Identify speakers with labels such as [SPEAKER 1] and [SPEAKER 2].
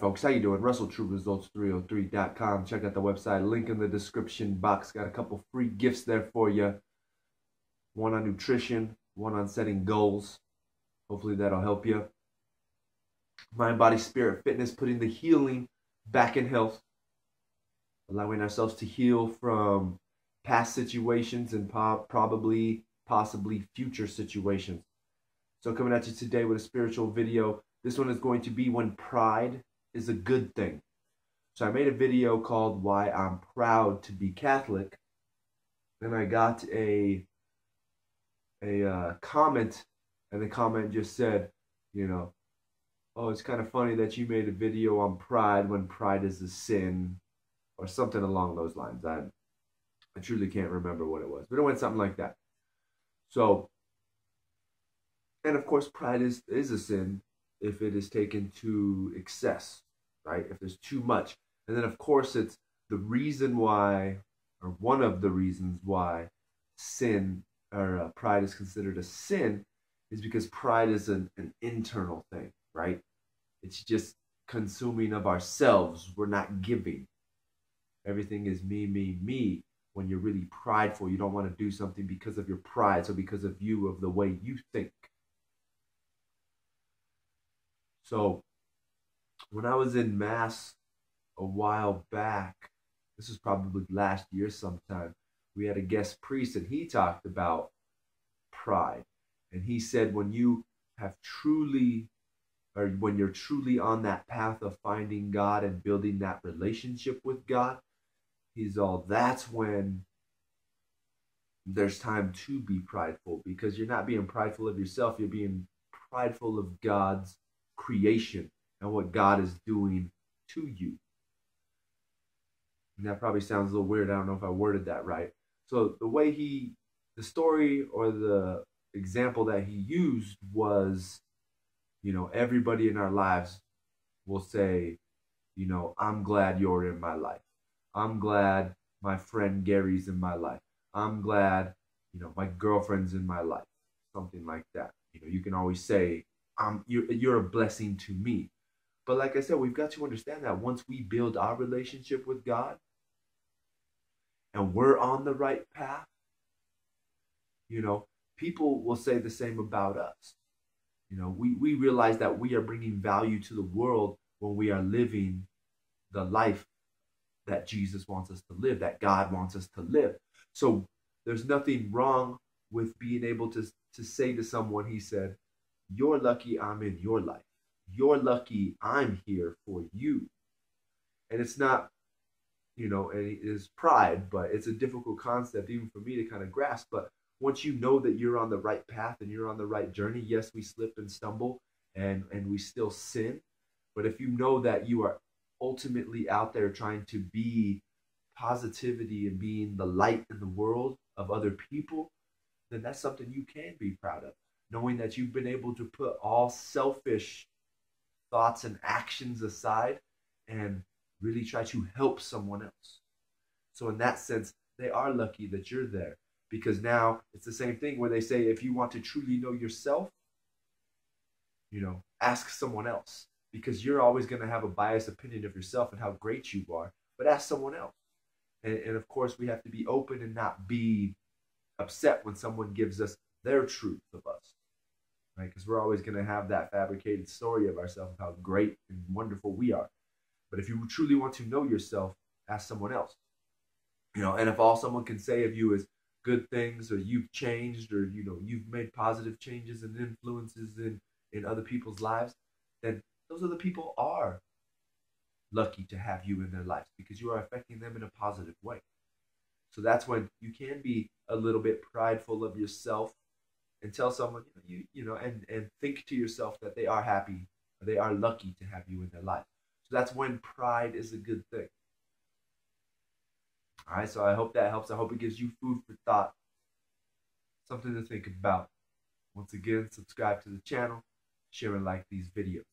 [SPEAKER 1] folks, how you doing? RussellTrueResults303.com. Check out the website, link in the description box. Got a couple free gifts there for you. One on nutrition, one on setting goals. Hopefully that'll help you. Mind, body, spirit, fitness, putting the healing back in health. Allowing ourselves to heal from past situations and possibly future situations. So coming at you today with a spiritual video. This one is going to be when pride is a good thing. So I made a video called Why I'm Proud to Be Catholic. And I got a comment, and the comment just said, you know, oh, it's kind of funny that you made a video on pride when pride is a sin, or something along those lines. I truly can't remember what it was, but it went something like that. So, and of course, pride is a sin if it is taken to excess, right? If there's too much. And then, of course, it's the reason why, or one of the reasons why sin or pride is considered a sin is because pride is an internal thing, right? It's just consuming of ourselves. We're not giving. Everything is me, me, me. When you're really prideful, you don't want to do something because of your pride, so because of you, of the way you think. So when I was in Mass a while back, this was probably last year sometime, we had a guest priest and he talked about pride. And he said when you have truly, or when you're truly on that path of finding God and building that relationship with God, that's when there's time to be prideful, because you're not being prideful of yourself, you're being prideful of God's creation and what God is doing to you. And that probably sounds a little weird. I don't know if I worded that right. So the way the story or the example that he used was, you know, everybody in our lives will say, you know, I'm glad you're in my life. I'm glad my friend Gary's in my life. I'm glad, you know, my girlfriend's in my life. Something like that. You know, you can always say, you're a blessing to me. But like I said, we've got to understand that once we build our relationship with God and we're on the right path, you know, people will say the same about us. You know, we realize that we are bringing value to the world when we are living the life that Jesus wants us to live, that God wants us to live. So there's nothing wrong with being able to say to someone, he said, you're lucky I'm in your life. You're lucky I'm here for you. And it's not, you know, it is pride, but it's a difficult concept even for me to kind of grasp. But once you know that you're on the right path and you're on the right journey, yes, we slip and stumble and we still sin. But if you know that you are ultimately out there trying to be positivity and being the light in the world of other people, then that's something you can be proud of. Knowing that you've been able to put all selfish thoughts and actions aside and really try to help someone else. So in that sense, they are lucky that you're there, because now it's the same thing where they say, if you want to truly know yourself, you know, ask someone else, because you're always going to have a biased opinion of yourself and how great you are, but ask someone else. And of course, we have to be open and not be upset when someone gives us their truth of us, right? Because we're always going to have that fabricated story of ourselves, of how great and wonderful we are. But if you truly want to know yourself, ask someone else. You know, and if all someone can say of you is good things, or you've changed, or, you know, you've made positive changes and influences in other people's lives, then those other people are lucky to have you in their lives, because you are affecting them in a positive way. So that's when you can be a little bit prideful of yourself and tell someone, you know, and think to yourself that they are happy, or they are lucky to have you in their life. So that's when pride is a good thing. All right, so I hope that helps. I hope it gives you food for thought, something to think about. Once again, subscribe to the channel, share and like these videos.